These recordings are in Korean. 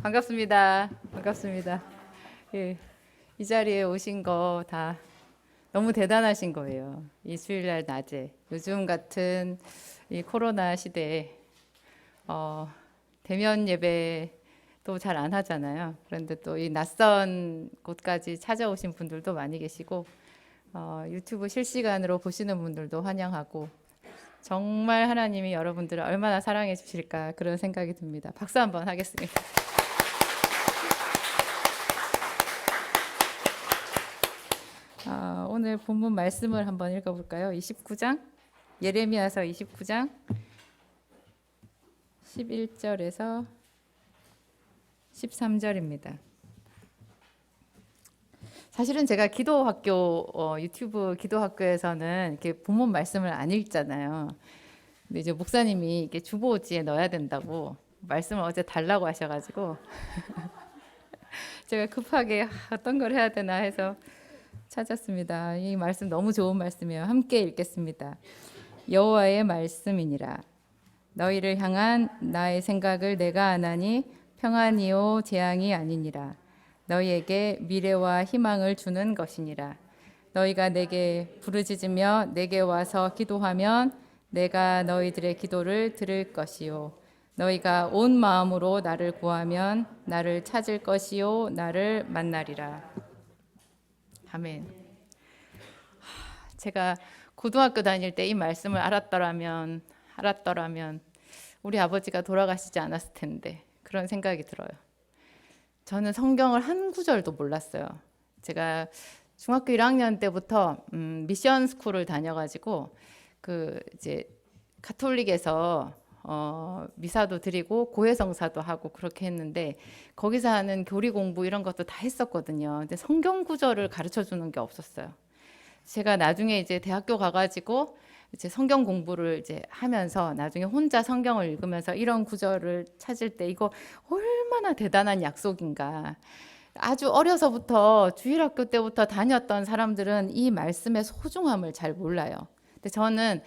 반갑습니다. 반갑습니다. 예, 이 자리에 오신 거 다 너무 대단하신 거예요. 이 주일날 낮에 요즘 같은 이 코로나 시대에 어, 대면 예배도 잘 안 하잖아요. 그런데 또 이 낯선 곳까지 찾아오신 분들도 많이 계시고 유튜브 실시간으로 보시는 분들도 환영하고 정말 하나님이 여러분들을 얼마나 사랑해 주실까 그런 생각이 듭니다. 박수 한번 하겠습니다. 오늘 본문 말씀을 한번 읽어볼까요? 29장 예레미야서 29장 11절에서 13절입니다. 사실은 제가 기도학교 유튜브 기도학교에서는 이렇게 본문 말씀을 안 읽잖아요. 근데 이제 목사님이 이렇게 주보지에 넣어야 된다고 말씀을 어제 달라고 하셔가지고 제가 급하게 어떤 걸 해야 되나 해서 찾았습니다. 이 말씀 너무 좋은 말씀이에요. 함께 읽겠습니다. 여호와의 말씀이니라. 너희를 향한 나의 생각을 내가 아나니 평안이요 재앙이 아니니라. 너희에게 미래와 희망을 주는 것이니라. 너희가 내게 부르짖으며 내게 와서 기도하면 내가 너희들의 기도를 들을 것이요. 너희가 온 마음으로 나를 구하면 나를 찾을 것이요 나를 만나리라. 아멘. 제가 고등학교 다닐 때 이 말씀을 알았더라면 우리 아버지가 돌아가시지 않았을 텐데 그런 생각이 들어요. 저는 성경을 한 구절도 몰랐어요. 제가 중학교 1학년 때부터 미션 스쿨을 다녀가지고 그 이제 가톨릭에서 미사도 드리고 고해성사도 하고 그렇게 했는데 거기서 하는 교리 공부 이런 것도 다 했었거든요. 근데 성경 구절을 가르쳐 주는 게 없었어요. 제가 나중에 이제 대학교 가가지고 이제 성경 공부를 이제 하면서 나중에 혼자 성경을 읽으면서 이런 구절을 찾을 때 이거 얼마나 대단한 약속인가. 아주 어려서부터 주일학교 때부터 다녔던 사람들은 이 말씀의 소중함을 잘 몰라요. 근데 저는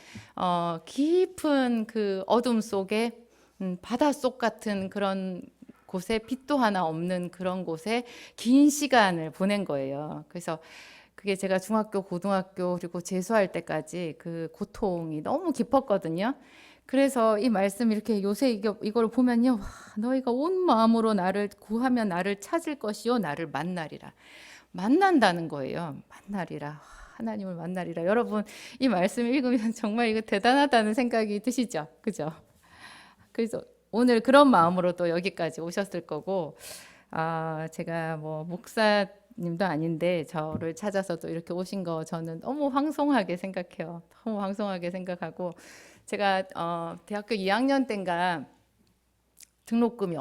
깊은 그 어둠 속에 바닷속 같은 그런 곳에 빛도 하나 없는 그런 곳에 긴 시간을 보낸 거예요. 그래서 그게 제가 중학교, 고등학교 그리고 재수할 때까지 그 고통이 너무 깊었거든요. 그래서 이 말씀 이렇게 요새 이걸 보면요, 와, 너희가 온 마음으로 나를 구하면 나를 찾을 것이요, 나를 만나리라. 만난다는 거예요. 만나리라. 하나님을 만나리라. 여러분 이 말씀 읽으면 정말 이거 대단하다는 생각이 드시죠? 그죠? 그래서 오늘 그런 마음으로 또 여기까지 오셨을 거고, 제가 뭐 목사님도 아닌데 저를 찾아서 또 이렇게 오신 거 저는 너무 황송하게 생각해요. 너무 황송하게 생각하고, 제가 대학교 2학년 때인가 등록금이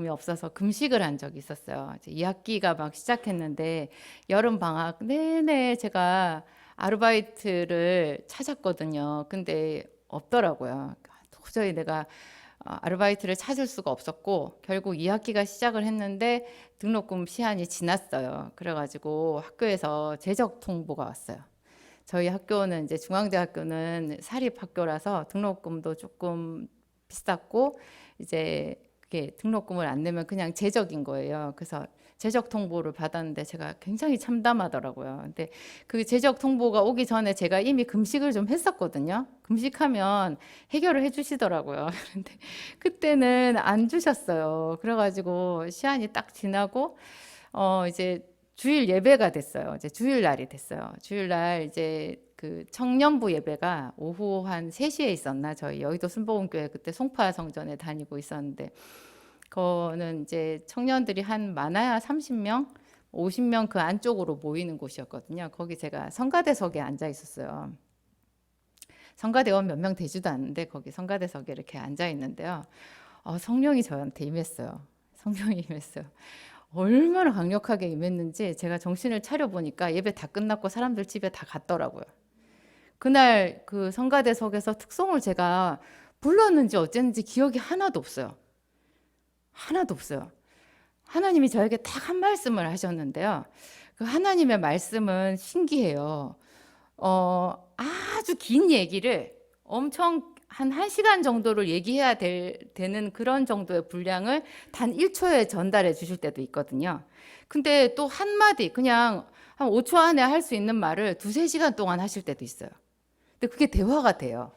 없어서 금식을 한 적이 있었어요. 이제 2학기가 막 시작했는데 여름 방학 내내 제가 아르바이트를 찾았거든요. 근데 없더라고요. 도저히 내가 아르바이트를 찾을 수가 없었고 결국 2학기가 시작을 했는데 등록금 시한이 지났어요. 그래가지고 학교에서 재적 통보가 왔어요. 저희 학교는 이제 중앙대학교는 사립학교라서 등록금도 조금 비쌌고 이제 그게 등록금을 안 내면 그냥 재적인 거예요. 그래서 재적 통보를 받았는데 제가 굉장히 참담하더라고요. 근데 그 재적 통보가 오기 전에 제가 이미 금식을 좀 했었거든요. 금식하면 해결을 해주시더라고요. 그런데 그때는 안 주셨어요. 그래가지고 시한이 딱 지나고 이제 주일 예배가 됐어요. 이제 주일날이 됐어요. 주일날 이제 그 청년부 예배가 오후 한 3시에 있었나? 저희 여의도 순복음교회 그때 송파 성전에 다니고 있었는데 그거는 이제 청년들이 한 많아야 30명, 50명 그 안쪽으로 모이는 곳이었거든요. 거기 제가 성가대석에 앉아 있었어요. 성가대원 몇 명 되지도 않는데 거기 성가대석에 이렇게 앉아 있는데요. 성령이 저한테 임했어요. 성령이 임했어요. 얼마나 강력하게 임했는지 제가 정신을 차려보니까 예배 다 끝났고 사람들 집에 다 갔더라고요. 그날 그 성가대석에서 특송을 제가 불렀는지 어쨌는지 기억이 하나도 없어요. 하나도 없어요. 하나님이 저에게 딱 한 말씀을 하셨는데요. 그 하나님의 말씀은 신기해요. 아주 긴 얘기를 엄청 한 1시간 정도를 얘기해야 되는 그런 정도의 분량을 단 1초에 전달해 주실 때도 있거든요. 근데 또 한마디 그냥 한 5초 안에 할 수 있는 말을 2-3시간 동안 하실 때도 있어요. 근데 그게 대화가 돼요.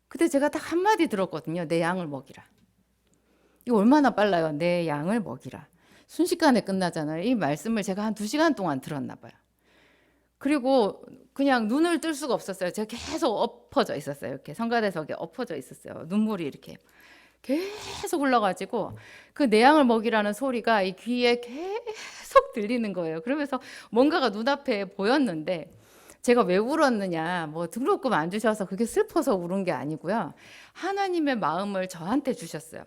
그때 제가 딱 한마디 들었거든요. 내 양을 먹이라. 이거 얼마나 빨라요. 내 양을 먹이라. 순식간에 끝나잖아요. 이 말씀을 제가 한 2시간 동안 들었나 봐요. 그리고 그냥 눈을 뜰 수가 없었어요. 제가 계속 엎어져 있었어요. 이렇게 성가대석에 엎어져 있었어요. 눈물이 이렇게 계속 흘러가지고 그 내 양을 먹이라는 소리가 이 귀에 계속 들리는 거예요. 그러면서 뭔가가 눈앞에 보였는데 제가 왜 울었느냐, 뭐 등록금 안 주셔서 그게 슬퍼서 울은 게 아니고요. 하나님의 마음을 저한테 주셨어요.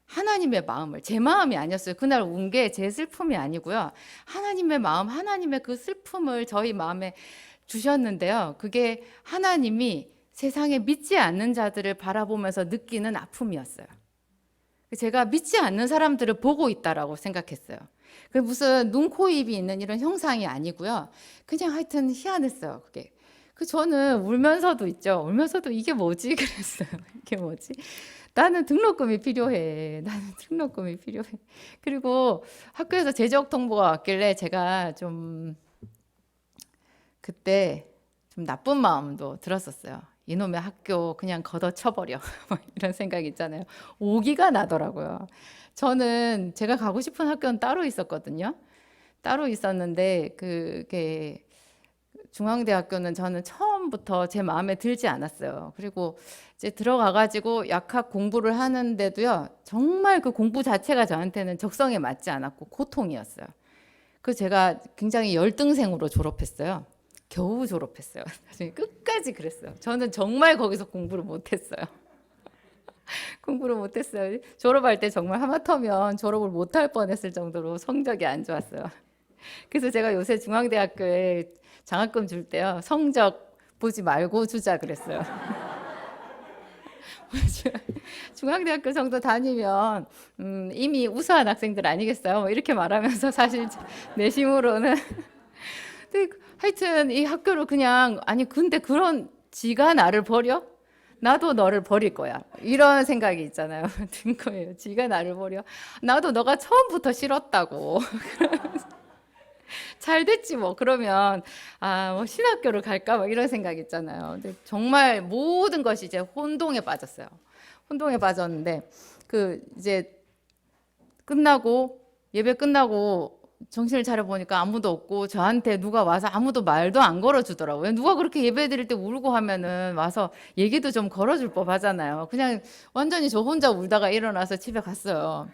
하나님의 마음을, 제 마음이 아니었어요. 그날 운 게 제 슬픔이 아니고요. 하나님의 마음, 하나님의 그 슬픔을 저희 마음에 주셨는데요. 그게 하나님이 세상에 믿지 않는 자들을 바라보면서 느끼는 아픔이었어요. 제가 믿지 않는 사람들을 보고 있다라고 생각했어요. 그 무슨 눈, 코, 입이 있는 이런 형상이 아니고요. 그냥 하여튼 희한했어요. 그게. 저는 울면서도 있죠. 울면서도 이게 뭐지? 그랬어요. 이게 뭐지? 나는 등록금이 필요해. 나는 등록금이 필요해. 그리고 학교에서 재적 통보가 왔길래 제가 좀 그때 좀 나쁜 마음도 들었었어요. 이놈의 학교 그냥 걷어쳐버려. 이런 생각 있잖아요. 오기가 나더라고요. 저는 제가 가고 싶은 학교는 따로 있었거든요. 따로 있었는데 그게 중앙대학교는 저는 처음부터 제 마음에 들지 않았어요. 그리고 이제 들어가가지고 약학 공부를 하는데도요, 정말 그 공부 자체가 저한테는 적성에 맞지 않았고 고통이었어요. 그래서 제가 굉장히 열등생으로 졸업했어요. 겨우 졸업했어요. 나중에 끝까지 그랬어요. 저는 정말 거기서 공부를 못했어요. 공부를 못했어요. 졸업할 때 정말 하마터면 졸업을 못할 뻔했을 정도로 성적이 안 좋았어요. 그래서 제가 요새 중앙대학교에 장학금 줄 때요, 성적 보지 말고 주자 그랬어요. 중앙대학교 정도 다니면 이미 우수한 학생들 아니겠어요? 뭐 이렇게 말하면서 사실 내심으로는 근데 하여튼 이 학교를 그냥 아니 근데 그런 지가 나를 버려? 나도 너를 버릴 거야. 이런 생각이 있잖아요. 든 거예요. 지가 나를 버려. 나도 너가 처음부터 싫었다고. 잘 됐지 뭐. 그러면 뭐 신학교를 갈까 뭐 이런 생각 있잖아요. 근데 정말 모든 것이 이제 혼동에 빠졌어요. 혼동에 빠졌는데 그 이제 끝나고 예배 끝나고 정신을 차려 보니까 아무도 없고 저한테 누가 와서 아무도 말도 안 걸어주더라고요. 누가 그렇게 예배 드릴 때 울고 하면은 와서 얘기도 좀 걸어줄 법 하잖아요. 그냥 완전히 저 혼자 울다가 일어나서 집에 갔어요.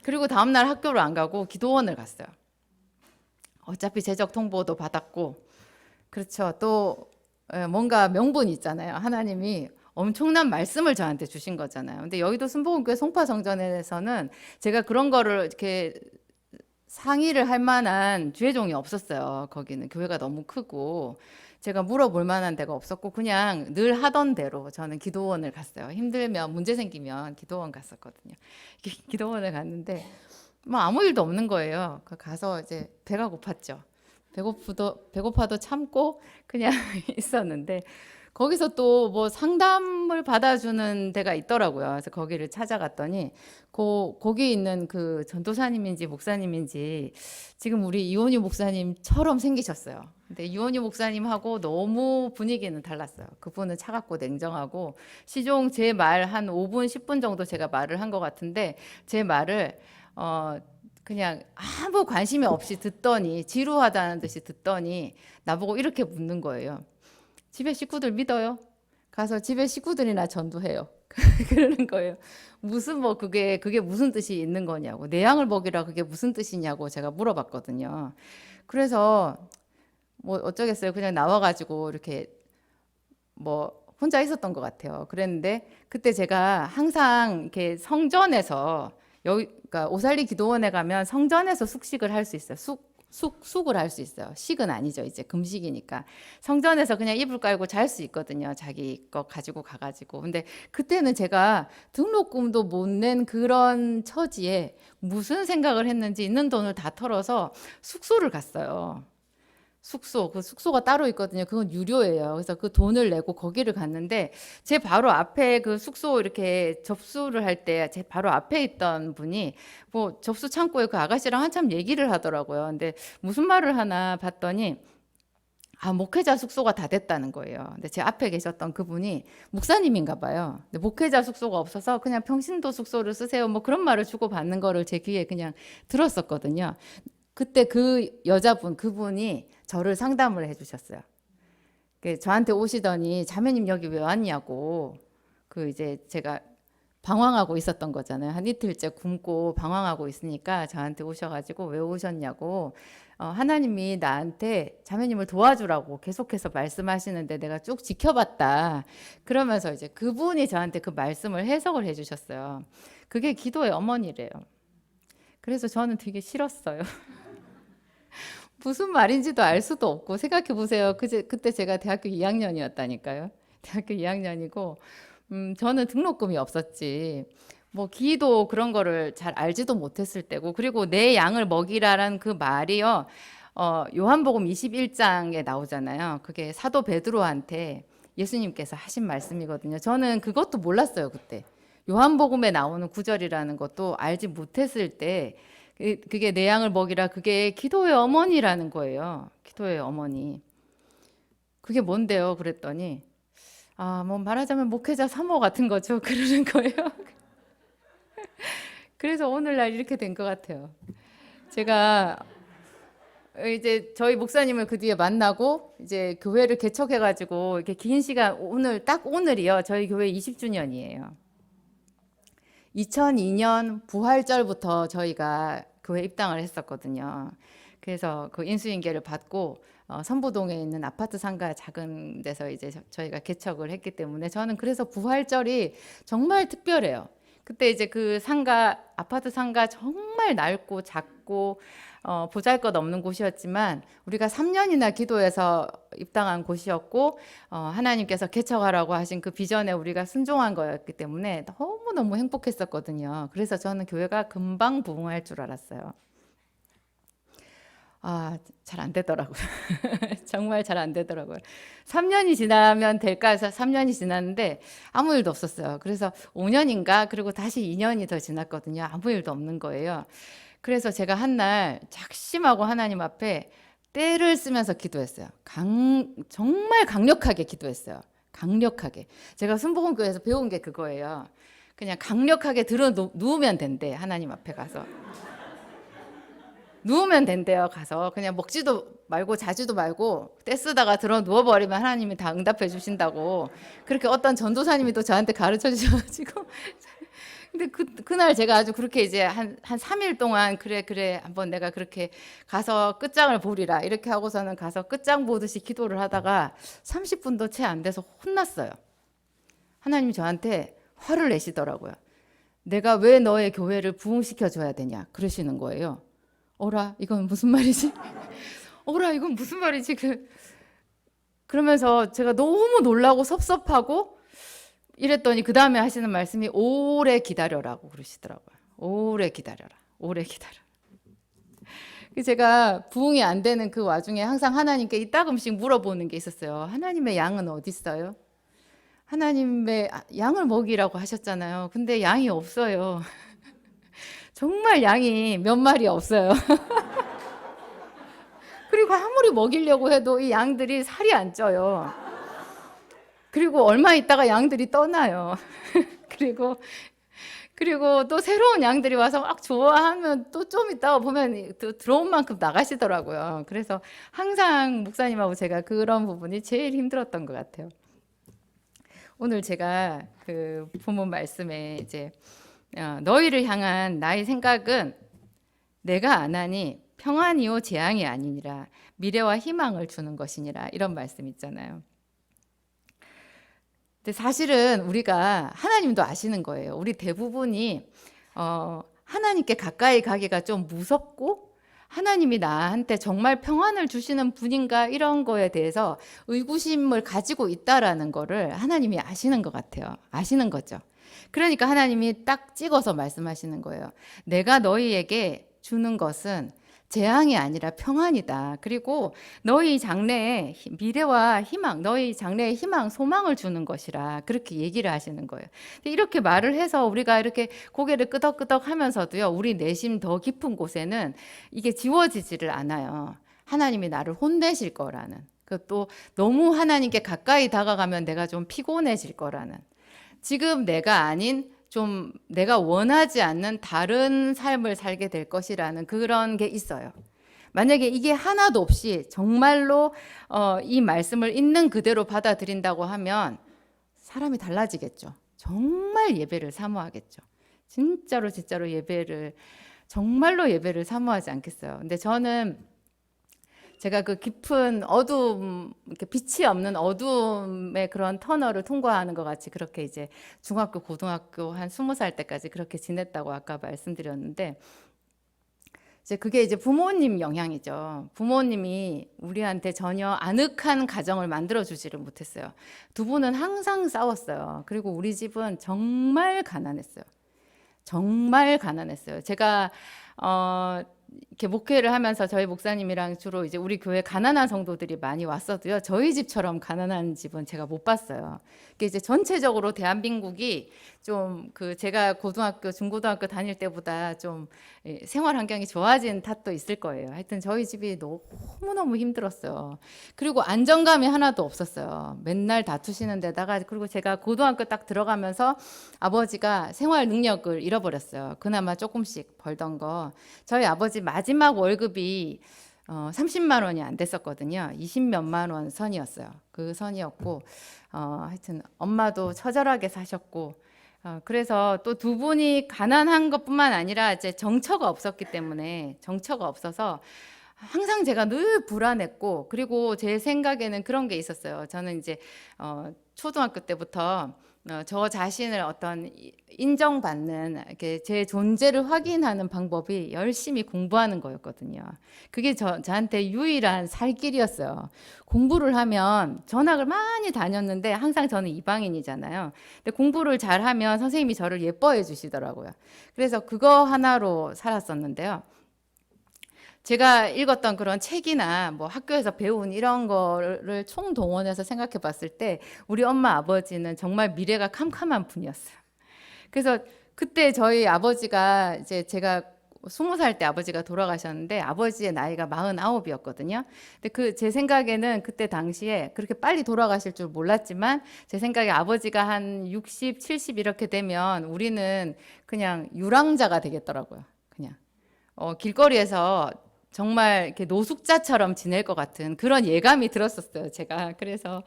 그리고 다음날 학교를 안 가고 기도원을 갔어요. 어차피 재적 통보도 받았고, 그렇죠. 또 뭔가 명분이 있잖아요. 하나님이 엄청난 말씀을 저한테 주신 거잖아요. 근데 여의도 순복음교회 송파성전에서는 제가 그런 거를 이렇게 상의를 할 만한 주회종이 없었어요. 거기는 교회가 너무 크고 제가 물어볼 만한 데가 없었고 그냥 늘 하던 대로 저는 기도원을 갔어요. 힘들면 문제 생기면 기도원 갔었거든요. 기도원을 갔는데 뭐 아무 일도 없는 거예요. 가서 이제 배가 고팠죠. 배고파도 참고 그냥 있었는데 거기서 또 뭐 상담을 받아주는 데가 있더라고요. 그래서 거기를 찾아갔더니 거기 있는 그 전도사님인지 목사님인지 지금 우리 이원유 목사님처럼 생기셨어요. 근데 이원유 목사님하고 너무 분위기는 달랐어요. 그분은 차갑고 냉정하고 시종 제 말 한 5분 10분 정도 제가 말을 한 것 같은데 제 말을 그냥 아무 관심이 없이 듣더니 지루하다는 듯이 듣더니 나보고 이렇게 묻는 거예요. 집에 식구들 믿어요? 가서 집에 식구들이나 전도해요. 그러는 거예요. 무슨 뭐 그게 무슨 뜻이 있는 거냐고. 내 양을 먹이라 그게 무슨 뜻이냐고 제가 물어봤거든요. 그래서 뭐 어쩌겠어요. 그냥 나와가지고 이렇게 뭐 혼자 있었던 것 같아요. 그랬는데 그때 제가 항상 이렇게 성전에서 그러니까 오살리 기도원에 가면 성전에서 숙식을 할 수 있어요. 숙을 할 수 있어요. 식은 아니죠. 이제 금식이니까. 성전에서 그냥 이불 깔고 잘 수 있거든요. 자기 거 가지고 가가지고. 근데 그때는 제가 등록금도 못 낸 그런 처지에 무슨 생각을 했는지 있는 돈을 다 털어서 숙소를 갔어요. 숙소, 그 숙소가 따로 있거든요. 그건 유료예요. 그래서 그 돈을 내고 거기를 갔는데 제 바로 앞에 그 숙소 이렇게 접수를 할 때 제 바로 앞에 있던 분이 뭐 접수 창구에 그 아가씨랑 한참 얘기를 하더라고요. 근데 무슨 말을 하나 봤더니 목회자 숙소가 다 됐다는 거예요. 근데 제 앞에 계셨던 그분이 목사님인가 봐요. 근데 목회자 숙소가 없어서 그냥 평신도 숙소를 쓰세요. 뭐 그런 말을 주고 받는 거를 제 귀에 그냥 들었었거든요. 그때 그 여자분, 그분이 저를 상담을 해주셨어요. 저한테 오시더니 자매님 여기 왜 왔냐고. 그 이제 제가 방황하고 있었던 거잖아요. 한 이틀째 굶고 방황하고 있으니까 저한테 오셔가지고 왜 오셨냐고. 하나님이 나한테 자매님을 도와주라고 계속해서 말씀하시는데 내가 쭉 지켜봤다. 그러면서 이제 그분이 저한테 그 말씀을 해석을 해주셨어요. 그게 기도의 어머니래요. 그래서 저는 되게 싫었어요. 무슨 말인지도 알 수도 없고 생각해 보세요. 그때 제가 대학교 2학년이었다니까요. 대학교 2학년이고 저는 등록금이 없었지. 뭐 기도 그런 거를 잘 알지도 못했을 때고 그리고 내 양을 먹이라라는 그 말이요. 요한복음 21장에 나오잖아요. 그게 사도 베드로한테 예수님께서 하신 말씀이거든요. 저는 그것도 몰랐어요, 그때. 요한복음에 나오는 구절이라는 것도 알지 못했을 때 그게 내 양을 먹이라 그게 기도의 어머니라는 거예요. 기도의 어머니. 그게 뭔데요? 그랬더니 뭐 말하자면 목회자 사모 같은 거죠. 그러는 거예요. 그래서 오늘날 이렇게 된 것 같아요. 제가 이제 저희 목사님을 그 뒤에 만나고 이제 교회를 개척해가지고 이렇게 긴 시간 딱 오늘이요. 저희 교회 20주년이에요. 2002년 부활절부터 저희가 교회 입당을 했었거든요. 그래서 그 인수인계를 받고 선부동에 있는 아파트 상가 작은 데서 이제 저희가 개척을 했기 때문에 저는 그래서 부활절이 정말 특별해요. 그때 이제 그 상가 아파트 상가 정말 낡고 작고 보잘것없는 곳이었지만 우리가 3년이나 기도해서 입당한 곳이었고 하나님께서 개척하라고 하신 그 비전에 우리가 순종한 거였기 때문에 너무너무 행복했었거든요. 그래서 저는 교회가 금방 부흥할 줄 알았어요. 잘 안 되더라고요. 정말 잘 안 되더라고요. 3년이 지나면 될까 해서 3년이 지났는데 아무 일도 없었어요. 그래서 5년인가 그리고 다시 2년이 더 지났거든요. 아무 일도 없는 거예요. 그래서 제가 한날 작심하고 하나님 앞에 때를 쓰면서 기도했어요. 정말 강력하게 기도했어요. 강력하게. 제가 순복음교회에서 배운 게 그거예요. 그냥 강력하게 누우면 된대. 하나님 앞에 가서. 누우면 된대요. 가서 그냥 먹지도 말고 자지도 말고 때 쓰다가 들어 누워버리면 하나님이 다 응답해 주신다고 그렇게 어떤 전도사님이 또 저한테 가르쳐 주셔가지고 근데 그날 제가 아주 그렇게 이제 한 3일 동안 그래 한번 내가 그렇게 가서 끝장을 보리라 이렇게 하고서는 가서 끝장 보듯이 기도를 하다가 30분도 채 안 돼서 혼났어요. 하나님이 저한테 화를 내시더라고요. 내가 왜 너의 교회를 부흥시켜 줘야 되냐 그러시는 거예요. 어라 이건 무슨 말이지? 어라 이건 무슨 말이지? 그러면서 제가 너무 놀라고 섭섭하고 이랬더니 그 다음에 하시는 말씀이 오래 기다려라고 그러시더라고요. 오래 기다려라. 오래 기다려. 제가 부흥이 안 되는 그 와중에 항상 하나님께 이따금씩 물어보는 게 있었어요. 하나님의 양은 어디 있어요? 하나님의 양을 먹이라고 하셨잖아요. 근데 양이 없어요. 정말 양이 몇 마리 없어요. 그리고 아무리 먹이려고 해도 이 양들이 살이 안 쪄요. 그리고 얼마 있다가 양들이 떠나요. 그리고 또 새로운 양들이 와서 막 좋아하면 또 좀 있다가 보면 또 들어온 만큼 나가시더라고요. 그래서 항상 목사님하고 제가 그런 부분이 제일 힘들었던 것 같아요. 오늘 제가 그 본문 말씀에 이제 너희를 향한 나의 생각은 내가 안 하니 평안이요 재앙이 아니니라 미래와 희망을 주는 것이니라 이런 말씀 있잖아요. 근데 사실은 우리가 하나님도 아시는 거예요. 우리 대부분이 하나님께 가까이 가기가 좀 무섭고 하나님이 나한테 정말 평안을 주시는 분인가 이런 거에 대해서 의구심을 가지고 있다라는 거를 하나님이 아시는 것 같아요. 아시는 거죠. 그러니까 하나님이 딱 찍어서 말씀하시는 거예요. 내가 너희에게 주는 것은 재앙이 아니라 평안이다. 그리고 너희 장래에 미래와 희망, 너희 장래에 희망, 소망을 주는 것이라 그렇게 얘기를 하시는 거예요. 이렇게 말을 해서 우리가 이렇게 고개를 끄덕끄덕 하면서도요, 우리 내심 더 깊은 곳에는 이게 지워지지를 않아요. 하나님이 나를 혼내실 거라는. 또 너무 하나님께 가까이 다가가면 내가 좀 피곤해질 거라는. 지금 내가 아닌 좀 내가 원하지 않는 다른 삶을 살게 될 것이라는 그런 게 있어요. 만약에 이게 하나도 없이 정말로 이 말씀을 있는 그대로 받아들인다고 하면 사람이 달라지겠죠. 정말 예배를 사모하겠죠. 진짜로 예배를 정말로 예배를 사모하지 않겠어요. 근데 저는 제가 그 깊은 어두움, 이렇게 빛이 없는 어두움의 그런 터널을 통과하는 것 같이 그렇게 이제 중학교, 고등학교 한 20살 때까지 그렇게 지냈다고 아까 말씀드렸는데, 이제 그게 이제 부모님 영향이죠. 부모님이 우리한테 전혀 아늑한 가정을 만들어 주지를 못했어요. 두 분은 항상 싸웠어요. 그리고 우리 집은 정말 가난했어요. 정말 가난했어요. 제가 이렇게 목회를 하면서 저희 목사님이랑 주로 이제 우리 교회 가난한 성도들이 많이 왔어도요, 저희 집처럼 가난한 집은 제가 못 봤어요. 그게 이제 전체적으로 대한민국이 좀 그 제가 고등학교, 중고등학교 다닐 때보다 좀 생활 환경이 좋아진 탓도 있을 거예요. 하여튼 저희 집이 너무너무 힘들었어요. 그리고 안정감이 하나도 없었어요. 맨날 다투시는 데다가, 그리고 제가 고등학교 딱 들어가면서 아버지가 생활 능력을 잃어버렸어요. 그나마 조금씩 벌던 거. 저희 아버지 마지막 월급이 30만 원이 안 됐었거든요. 20몇만 원 선이었어요. 그 선이었고, 하여튼 엄마도 처절하게 사셨고, 그래서 또 두 분이 가난한 것뿐만 아니라 이제 정처가 없었기 때문에, 정처가 없어서 항상 제가 늘 불안했고, 그리고 제 생각에는 그런 게 있었어요. 저는 이제 초등학교 때부터 저 자신을 어떤 인정받는, 이렇게 제 존재를 확인하는 방법이 열심히 공부하는 거였거든요. 그게 저한테 유일한 살 길이었어요. 공부를 하면, 전학을 많이 다녔는데 항상 저는 이방인이잖아요. 근데 공부를 잘하면 선생님이 저를 예뻐해 주시더라고요. 그래서 그거 하나로 살았었는데요. 제가 읽었던 그런 책이나 뭐 학교에서 배운 이런 거를 총동원해서 생각해 봤을 때 우리 엄마 아버지는 정말 미래가 캄캄한 분이었어요. 그래서 그때 저희 아버지가, 이제 제가 20살 때 아버지가 돌아가셨는데 아버지의 나이가 49이었거든요. 근데 제 생각에는 그때 당시에 그렇게 빨리 돌아가실 줄 몰랐지만, 제 생각에 아버지가 한 60, 70 이렇게 되면 우리는 그냥 유랑자가 되겠더라고요. 그냥 길거리에서 정말 이렇게 노숙자처럼 지낼 것 같은 그런 예감이 들었었어요, 제가. 그래서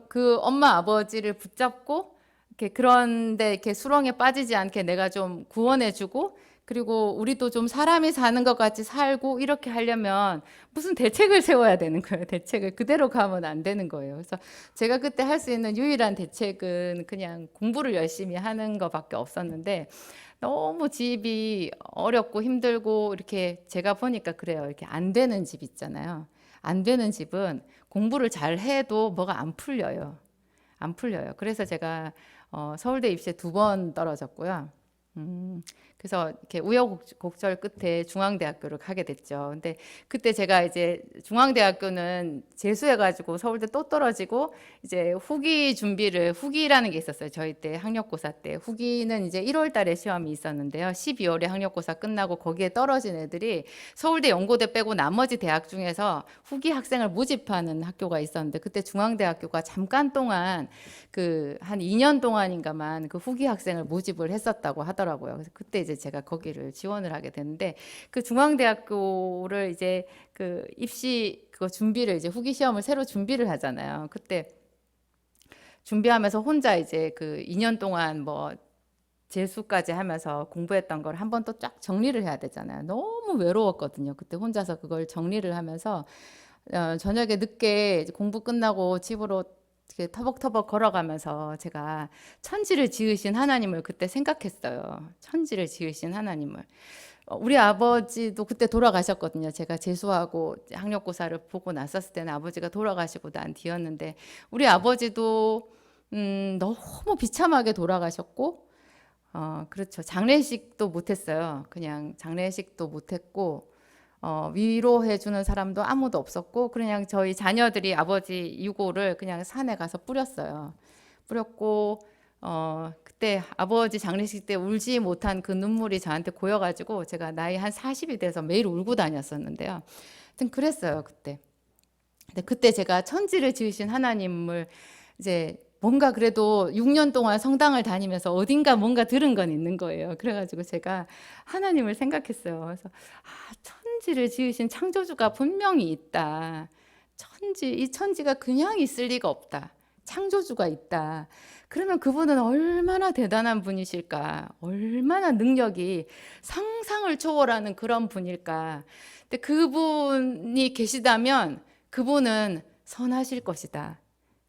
그 엄마 아버지를 붙잡고 이렇게, 그런데 이렇게 수렁에 빠지지 않게 내가 좀 구원해주고, 그리고 우리도 좀 사람이 사는 것 같이 살고, 이렇게 하려면 무슨 대책을 세워야 되는 거예요. 대책을 그대로 가면 안 되는 거예요. 그래서 제가 그때 할 수 있는 유일한 대책은 그냥 공부를 열심히 하는 것밖에 없었는데, 너무 집이 어렵고 힘들고, 이렇게 제가 보니까 그래요. 이렇게 안 되는 집 있잖아요. 안 되는 집은 공부를 잘 해도 뭐가 안 풀려요. 안 풀려요. 그래서 제가 서울대 입시에 2번 떨어졌고요. 그래서 이렇게 우여곡절 끝에 중앙대학교를 가게 됐죠. 근데 그때 제가 이제 중앙대학교는 재수해가지고 서울대 또 떨어지고, 이제 후기라는 게 있었어요. 저희 때 학력고사 때. 후기는 이제 1월 달에 시험이 있었는데요. 12월에 학력고사 끝나고 거기에 떨어진 애들이 서울대 연고대 빼고 나머지 대학 중에서 후기 학생을 모집하는 학교가 있었는데, 그때 중앙대학교가 잠깐 동안 한 2년 동안인가만 그 후기 학생을 모집을 했었다고 하더라고요. 그래서 그때 이제 제가 거기를 지원을 하게 됐는데, 그 중앙대학교를 이제 그 입시 그거 준비를, 이제 후기 시험을 새로 준비를 하잖아요. 그때 준비하면서 혼자 이제 그 2년 동안 뭐 재수까지 하면서 공부했던 걸 한 번 또 쫙 정리를 해야 되잖아요. 너무 외로웠거든요. 그때 혼자서 그걸 정리를 하면서 저녁에 늦게 공부 끝나고 집으로 이렇게 터벅터벅 걸어가면서 제가 천지를 지으신 하나님을 그때 생각했어요. 천지를 지으신 하나님을. 우리 아버지도 그때 돌아가셨거든요. 제가 재수하고 학력고사를 보고 났었을 때는 아버지가 돌아가시고 난 뒤였는데, 우리 아버지도 너무 비참하게 돌아가셨고, 그렇죠. 장례식도 못했어요. 그냥 장례식도 못했고, 위로해 주는 사람도 아무도 없었고 그냥 저희 자녀들이 아버지 유고를 그냥 산에 가서 뿌렸어요. 뿌렸고 그때 아버지 장례식 때 울지 못한 그 눈물이 저한테 고여가지고 제가 나이 한 40이 돼서 매일 울고 다녔었는데요. 하여튼 그랬어요 그때. 근데 그때 제가 천지를 지으신 하나님을 이제 뭔가 그래도 6년 동안 성당을 다니면서 어딘가 뭔가 들은 건 있는 거예요. 그래가지고 제가 하나님을 생각했어요. 그래서 천지를 지으신 창조주가 분명히 있다. 이 천지가 그냥 있을 리가 없다. 창조주가 있다. 그러면 그분은 얼마나 대단한 분이실까? 얼마나 능력이 상상을 초월하는 그런 분일까? 근데 그분이 계시다면 그분은 선하실 것이다.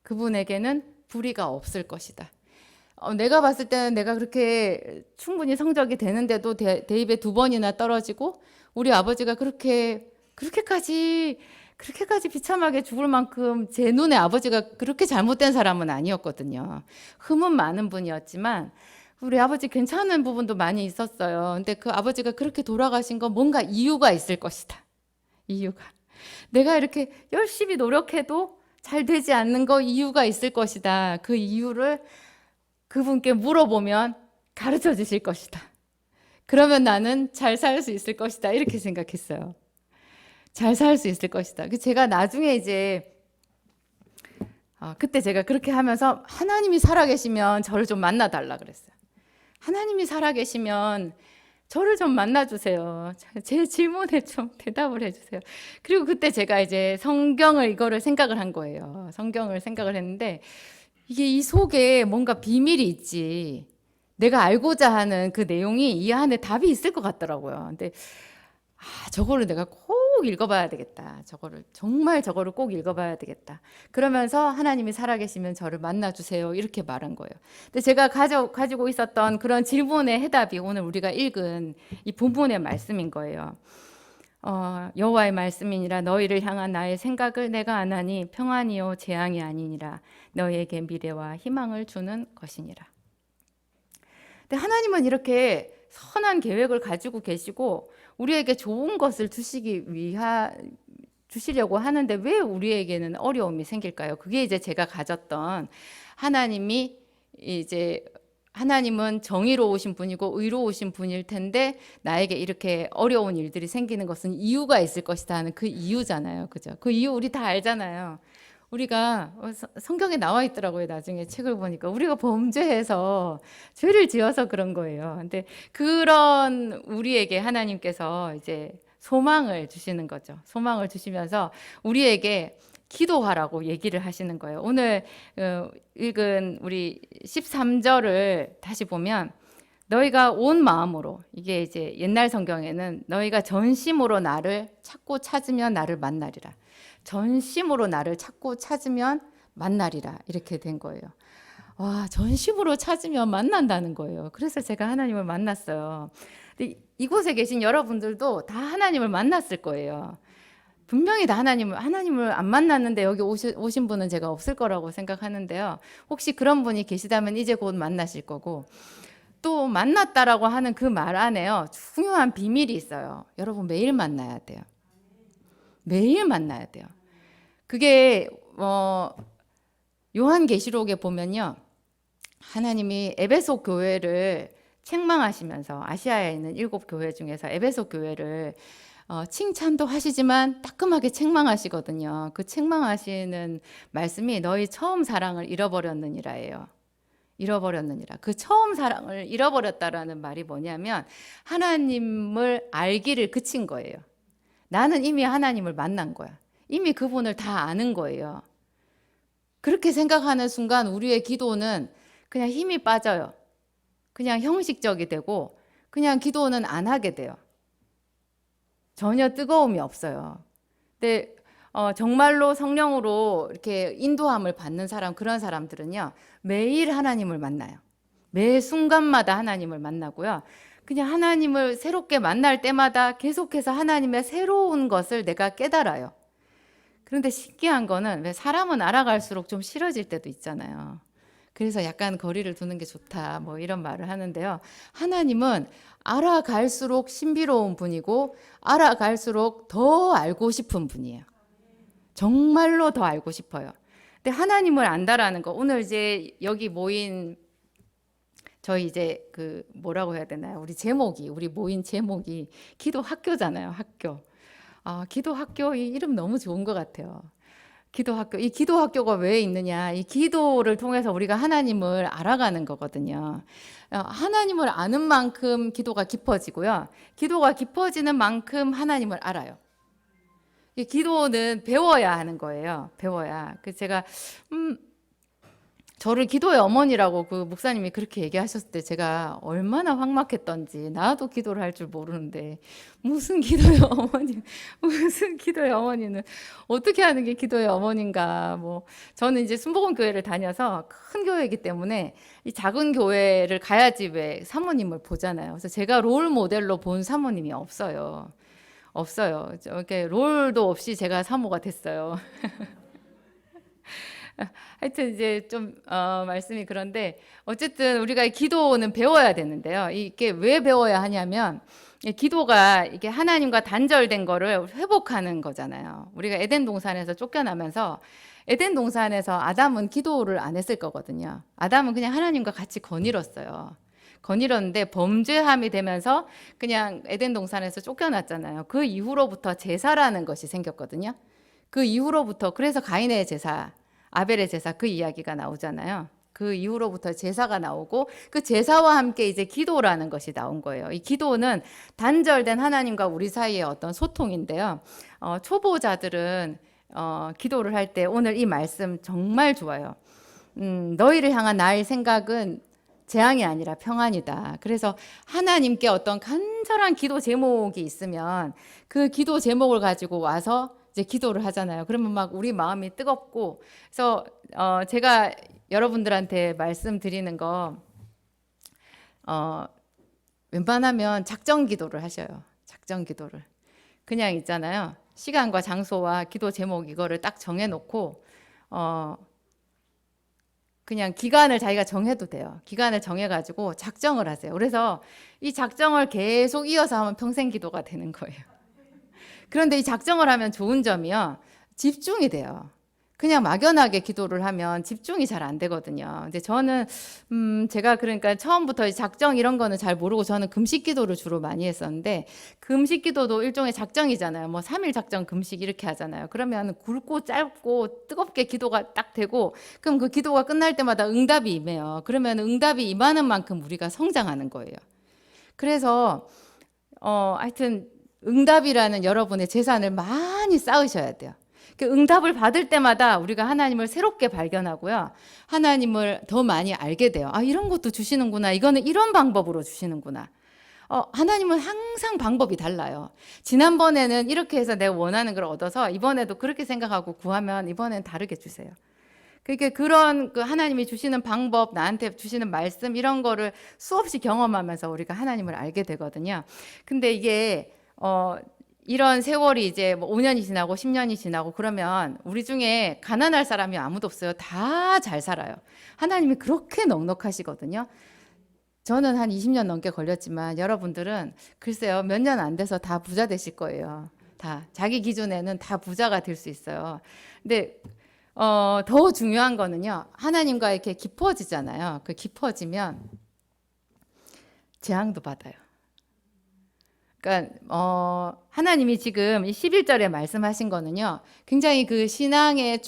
그분에게는 불의가 없을 것이다. 내가 봤을 때는 내가 그렇게 충분히 성적이 되는데도 대입에 2번이나 떨어지고 우리 아버지가 그렇게까지 비참하게 죽을 만큼 제 눈에 아버지가 그렇게 잘못된 사람은 아니었거든요. 흠은 많은 분이었지만 우리 아버지 괜찮은 부분도 많이 있었어요. 근데 그 아버지가 그렇게 돌아가신 건 뭔가 이유가 있을 것이다. 이유가. 내가 이렇게 열심히 노력해도 잘 되지 않는 거 이유가 있을 것이다. 그 이유를 그분께 물어보면 가르쳐 주실 것이다. 그러면 나는 잘 살 수 있을 것이다. 이렇게 생각했어요. 잘 살 수 있을 것이다. 제가 나중에 이제 그때 제가 그렇게 하면서 하나님이 살아계시면 저를 좀 만나달라 그랬어요. 하나님이 살아계시면 저를 좀 만나주세요. 제 질문에 좀 대답을 해주세요. 그리고 그때 제가 이제 이거를 생각을 한 거예요. 성경을 생각을 했는데 이게 이 속에 뭔가 비밀이 있지. 내가 알고자 하는 그 내용이 이 안에 답이 있을 것 같더라고요. 근데 저거를 내가 꼭 읽어봐야 되겠다. 정말 저거를 꼭 읽어봐야 되겠다. 그러면서 하나님이 살아계시면 저를 만나주세요. 이렇게 말한 거예요. 근데 제가 가지고 있었던 그런 질문의 해답이 오늘 우리가 읽은 이 본문의 말씀인 거예요. 여호와의 말씀이니라 너희를 향한 나의 생각을 내가 아나니 평안이요 재앙이 아니니라 너희에게 미래와 희망을 주는 것이니라. 근데 하나님은 이렇게 선한 계획을 가지고 계시고 우리에게 좋은 것을 주시려고 하는데 왜 우리에게는 어려움이 생길까요? 그게 이제 제가 가졌던 하나님은 정의로우신 분이고 의로우신 분일 텐데 나에게 이렇게 어려운 일들이 생기는 것은 이유가 있을 것이다 하는 그 이유잖아요. 그죠? 그 이유 우리 다 알잖아요. 우리가 성경에 나와 있더라고요. 나중에 책을 보니까 우리가 범죄해서 죄를 지어서 그런 거예요. 근데 그런 우리에게 하나님께서 이제 소망을 주시는 거죠. 소망을 주시면서 우리에게 기도하라고 얘기를 하시는 거예요. 오늘 읽은 우리 13절을 다시 보면 너희가 온 마음으로, 이게 이제 옛날 성경에는 너희가 전심으로 나를 찾고 찾으면 나를 만나리라. 전심으로 나를 찾고 찾으면 만나리라. 이렇게 된 거예요. 와, 전심으로 찾으면 만난다는 거예요. 그래서 제가 하나님을 만났어요. 근데 이곳에 계신 여러분들도 다 하나님을 만났을 거예요. 분명히 다 하나님을 안 만났는데 여기 오신 분은 제가 없을 거라고 생각하는데요. 혹시 그런 분이 계시다면 이제 곧 만나실 거고, 또 만났다라고 하는 그 말 안에요, 중요한 비밀이 있어요. 여러분 매일 만나야 돼요. 매일 만나야 돼요. 그게 요한계시록에 보면요, 하나님이 에베소 교회를 책망하시면서 아시아에 있는 7교회 중에서 에베소 교회를 칭찬도 하시지만 따끔하게 책망하시거든요. 그 책망하시는 말씀이 너희 처음 사랑을 잃어버렸느니라예요. 잃어버렸느니라. 그 처음 사랑을 잃어버렸다라는 말이 뭐냐면 하나님을 알기를 그친 거예요. 나는 이미 하나님을 만난 거야. 이미 그분을 다 아는 거예요. 그렇게 생각하는 순간 우리의 기도는 그냥 힘이 빠져요. 그냥 형식적이 되고 그냥 기도는 안 하게 돼요. 전혀 뜨거움이 없어요. 근데 정말로 성령으로 이렇게 인도함을 받는 사람, 그런 사람들은요, 매일 하나님을 만나요. 매 순간마다 하나님을 만나고요. 그냥 하나님을 새롭게 만날 때마다 계속해서 하나님의 새로운 것을 내가 깨달아요. 그런데 신기한 거는 왜 사람은 알아갈수록 좀 싫어질 때도 있잖아요. 그래서 약간 거리를 두는 게 좋다, 뭐 이런 말을 하는데요. 하나님은 알아갈수록 신비로운 분이고 알아갈수록 더 알고 싶은 분이에요. 정말로 더 알고 싶어요. 근데 하나님을 안다라는 거, 오늘 이제 여기 모인 저희 이제 그 뭐라고 해야 되나요? 우리 모인 제목이 기도 학교잖아요. 학교. 기도 학교 이 이름 너무 좋은 것 같아요. 기도 학교. 이 기도 학교가 왜 있느냐? 이 기도를 통해서 우리가 하나님을 알아가는 거거든요. 하나님을 아는 만큼 기도가 깊어지고요. 기도가 깊어지는 만큼 하나님을 알아요. 이 기도는 배워야 하는 거예요. 배워야. 그 제가 저를 기도의 어머니라고 그 목사님이 그렇게 얘기하셨을 때 제가 얼마나 황막했던지, 나도 기도를 할 줄 모르는데 무슨 기도의 어머니, 무슨 기도의 어머니는 어떻게 하는 게 기도의 어머니인가. 뭐 저는 이제 순복음 교회를 다녀서 큰 교회이기 때문에 이 작은 교회를 가야지 왜 사모님을 보잖아요. 그래서 제가 롤 모델로 본 사모님이 없어요. 없어요. 이렇게 롤도 없이 제가 사모가 됐어요. 하여튼 이제 좀 말씀이 그런데 어쨌든 우리가 기도는 배워야 되는데요. 이게 왜 배워야 하냐면 기도가 이게 하나님과 단절된 거를 회복하는 거잖아요. 우리가 에덴 동산에서 쫓겨나면서 에덴 동산에서 아담은 기도를 안 했을 거거든요. 아담은 그냥 하나님과 같이 거닐었어요. 거닐었는데 범죄함이 되면서 그냥 에덴 동산에서 쫓겨났잖아요. 그 이후로부터 제사라는 것이 생겼거든요. 그 이후로부터 그래서 가인의 제사, 아벨의 제사 그 이야기가 나오잖아요. 그 이후로부터 제사가 나오고 그 제사와 함께 이제 기도라는 것이 나온 거예요. 이 기도는 단절된 하나님과 우리 사이의 어떤 소통인데요. 초보자들은 기도를 할 때 오늘 이 말씀 정말 좋아요. 너희를 향한 나의 생각은 재앙이 아니라 평안이다. 그래서 하나님께 어떤 간절한 기도 제목이 있으면 그 기도 제목을 가지고 와서 이제 기도를 하잖아요. 그러면 막 우리 마음이 뜨겁고, 그래서 제가 여러분들한테 말씀드리는 거 웬만하면 작정 기도를 하셔요. 작정 기도를. 그냥 있잖아요. 시간과 장소와 기도 제목 이거를 딱 정해놓고 그냥 기간을 자기가 정해도 돼요. 기간을 정해가지고 작정을 하세요. 그래서 이 작정을 계속 이어서 하면 평생 기도가 되는 거예요. 그런데 이 작정을 하면 좋은 점이요. 집중이 돼요. 그냥 막연하게 기도를 하면 집중이 잘 안 되거든요. 근데 저는 제가 그러니까 처음부터 작정 이런 거는 잘 모르고 저는 금식 기도를 주로 많이 했었는데 금식 기도도 일종의 작정이잖아요. 뭐 3일 작정 금식 이렇게 하잖아요. 그러면 굵고 짧고 뜨겁게 기도가 딱 되고 그럼 그 기도가 끝날 때마다 응답이 임해요. 그러면 응답이 임하는 만큼 우리가 성장하는 거예요. 그래서 하여튼 응답이라는 여러분의 재산을 많이 쌓으셔야 돼요. 그 응답을 받을 때마다 우리가 하나님을 새롭게 발견하고요. 하나님을 더 많이 알게 돼요. 이런 것도 주시는구나. 이거는 이런 방법으로 주시는구나. 하나님은 항상 방법이 달라요. 지난번에는 이렇게 해서 내가 원하는 걸 얻어서 이번에도 그렇게 생각하고 구하면 이번엔 다르게 주세요. 그러니까 그런 그 하나님이 주시는 방법, 나한테 주시는 말씀 이런 거를 수없이 경험하면서 우리가 하나님을 알게 되거든요. 근데 이게 이런 세월이 이제 뭐 5년이 지나고 10년이 지나고 그러면 우리 중에 가난할 사람이 아무도 없어요. 다 잘 살아요. 하나님이 그렇게 넉넉하시거든요. 저는 한 20년 넘게 걸렸지만 여러분들은 글쎄요 몇 년 안 돼서 다 부자 되실 거예요. 다 자기 기준에는 다 부자가 될 수 있어요. 근데 더 중요한 거는요. 하나님과 이렇게 깊어지잖아요. 그 깊어지면 재앙도 받아요. 그러니까 하나님이 지금 이 11절에 말씀하신 거는요. 굉장히 그 신앙의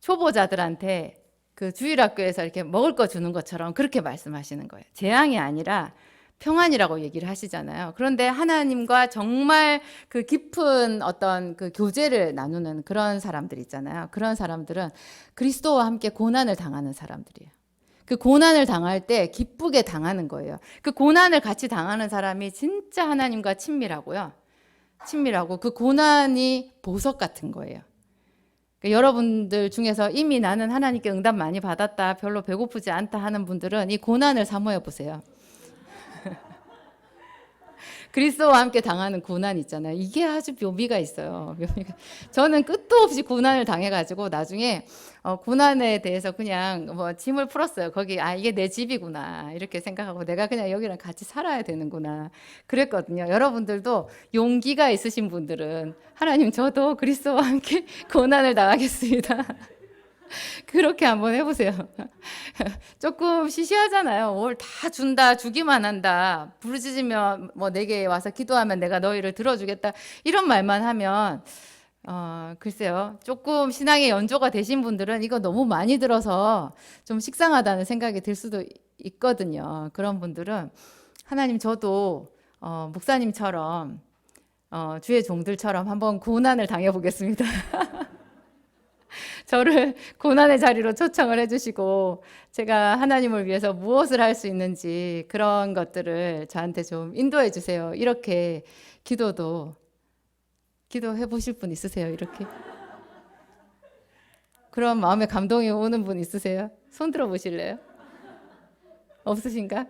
초보자들한테 그 주일학교에서 이렇게 먹을 거 주는 것처럼 그렇게 말씀하시는 거예요. 재앙이 아니라 평안이라고 얘기를 하시잖아요. 그런데 하나님과 정말 그 깊은 어떤 그 교제를 나누는 그런 사람들 있잖아요. 그런 사람들은 그리스도와 함께 고난을 당하는 사람들이에요. 그 고난을 당할 때 기쁘게 당하는 거예요. 그 고난을 같이 당하는 사람이 진짜 하나님과 친밀하고요. 친밀하고 그 고난이 보석 같은 거예요. 그러니까 여러분들 중에서 이미 나는 하나님께 응답 많이 받았다, 별로 배고프지 않다 하는 분들은 이 고난을 사모해 보세요. 그리스도와 함께 당하는 고난 있잖아요. 이게 아주 묘미가 있어요. 묘미가. 저는 끝도 없이 고난을 당해가지고 나중에 고난에 대해서 그냥 뭐 짐을 풀었어요. 거기 이게 내 집이구나 이렇게 생각하고 내가 그냥 여기랑 같이 살아야 되는구나 그랬거든요. 여러분들도 용기가 있으신 분들은 하나님 저도 그리스도와 함께 고난을 당하겠습니다. 그렇게 한번 해보세요. 조금 시시하잖아요. 뭘 다 준다, 주기만 한다. 부르짖으면 뭐 내게 와서 기도하면 내가 너희를 들어주겠다. 이런 말만 하면 글쎄요. 조금 신앙의 연조가 되신 분들은 이거 너무 많이 들어서 좀 식상하다는 생각이 들 수도 있거든요. 그런 분들은 하나님 저도 목사님처럼 주의 종들처럼 한번 고난을 당해보겠습니다. 저를 고난의 자리로 초청을 해주시고 제가 하나님을 위해서 무엇을 할 수 있는지 그런 것들을 저한테 좀 인도해 주세요. 이렇게 기도해 보실 분 있으세요? 이렇게 그런 마음에 감동이 오는 분 있으세요? 손 들어 보실래요? 없으신가?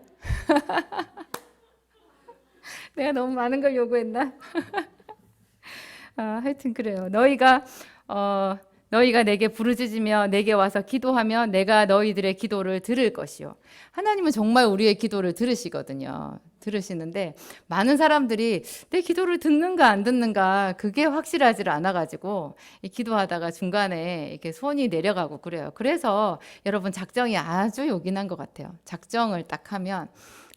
내가 너무 많은 걸 요구했나? 하여튼 그래요. 너희가 내게 부르짖으며 내게 와서 기도하면 내가 너희들의 기도를 들을 것이요. 하나님은 정말 우리의 기도를 들으시거든요. 들으시는데 많은 사람들이 내 기도를 듣는가 안 듣는가 그게 확실하지 않아가지고 기도하다가 중간에 이렇게 손이 내려가고 그래요. 그래서 여러분 작정이 아주 요긴한 것 같아요. 작정을 딱 하면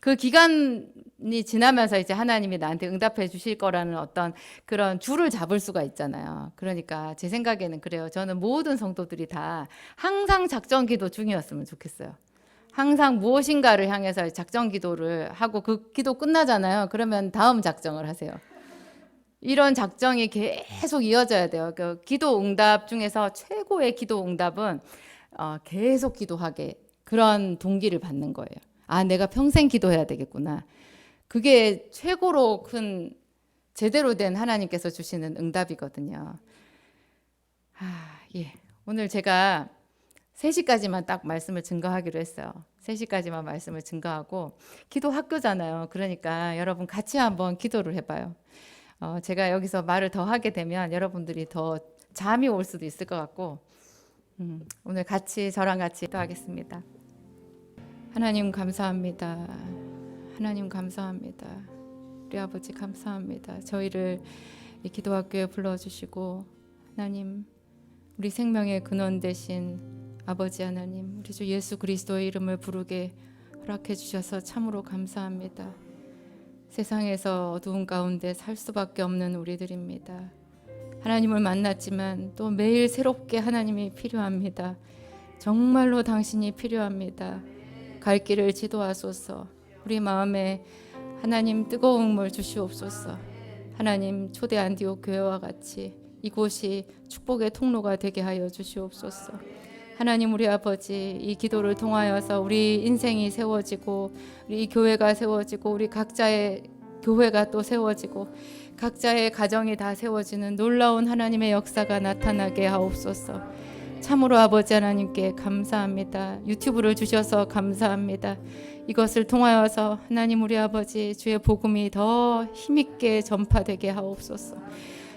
그 기간이 지나면서 이제 하나님이 나한테 응답해 주실 거라는 어떤 그런 줄을 잡을 수가 있잖아요. 그러니까 제 생각에는 그래요. 저는 모든 성도들이 다 항상 작정 기도 중이었으면 좋겠어요. 항상 무엇인가를 향해서 작정 기도를 하고 그 기도 끝나잖아요. 그러면 다음 작정을 하세요. 이런 작정이 계속 이어져야 돼요. 그 기도 응답 중에서 최고의 기도 응답은 계속 기도하게 그런 동기를 받는 거예요. 내가 평생 기도해야 되겠구나. 그게 최고로 큰 제대로 된 하나님께서 주시는 응답이거든요. 예. 오늘 제가 3시까지만 딱 말씀을 증거하기로 했어요. 3시까지만 말씀을 증거하고 기도 학교잖아요. 그러니까 여러분 같이 한번 기도를 해봐요. 제가 여기서 말을 더 하게 되면 여러분들이 더 잠이 올 수도 있을 것 같고 오늘 저랑 같이 기도하겠습니다. 하나님 감사합니다. 하나님 감사합니다. 우리 아버지 감사합니다. 저희를 이 기도학교에 불러주시고 하나님 우리 생명의 근원 되신 아버지 하나님 우리 주 예수 그리스도의 이름을 부르게 허락해 주셔서 참으로 감사합니다. 세상에서 어두운 가운데 살 수밖에 없는 우리들입니다. 하나님을 만났지만 또 매일 새롭게 하나님이 필요합니다. 정말로 당신이 필요합니다. 갈 길을 지도하소서. 우리 마음에 하나님 뜨거운 물 주시옵소서. 하나님 초대 안디옥 교회와 같이 이곳이 축복의 통로가 되게 하여 주시옵소서. 하나님 우리 아버지 이 기도를 통하여서 우리 인생이 세워지고 우리 교회가 세워지고 우리 각자의 교회가 또 세워지고 각자의 가정이 다 세워지는 놀라운 하나님의 역사가 나타나게 하옵소서. 참으로 아버지 하나님께 감사합니다. 유튜브를 주셔서 감사합니다. 이것을 통하여서 하나님 우리 아버지 주의 복음이 더 힘있게 전파되게 하옵소서.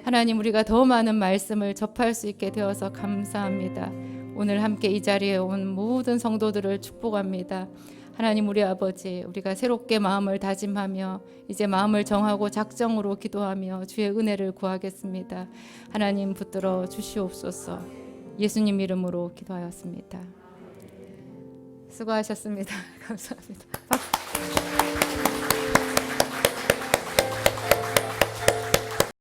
하나님 우리가 더 많은 말씀을 접할 수 있게 되어서 감사합니다. 오늘 함께 이 자리에 온 모든 성도들을 축복합니다. 하나님 우리 아버지 우리가 새롭게 마음을 다짐하며 이제 마음을 정하고 작정으로 기도하며 주의 은혜를 구하겠습니다. 하나님 붙들어 주시옵소서. 예수님 이름으로 기도하였습니다. 수고하셨습니다. 감사합니다.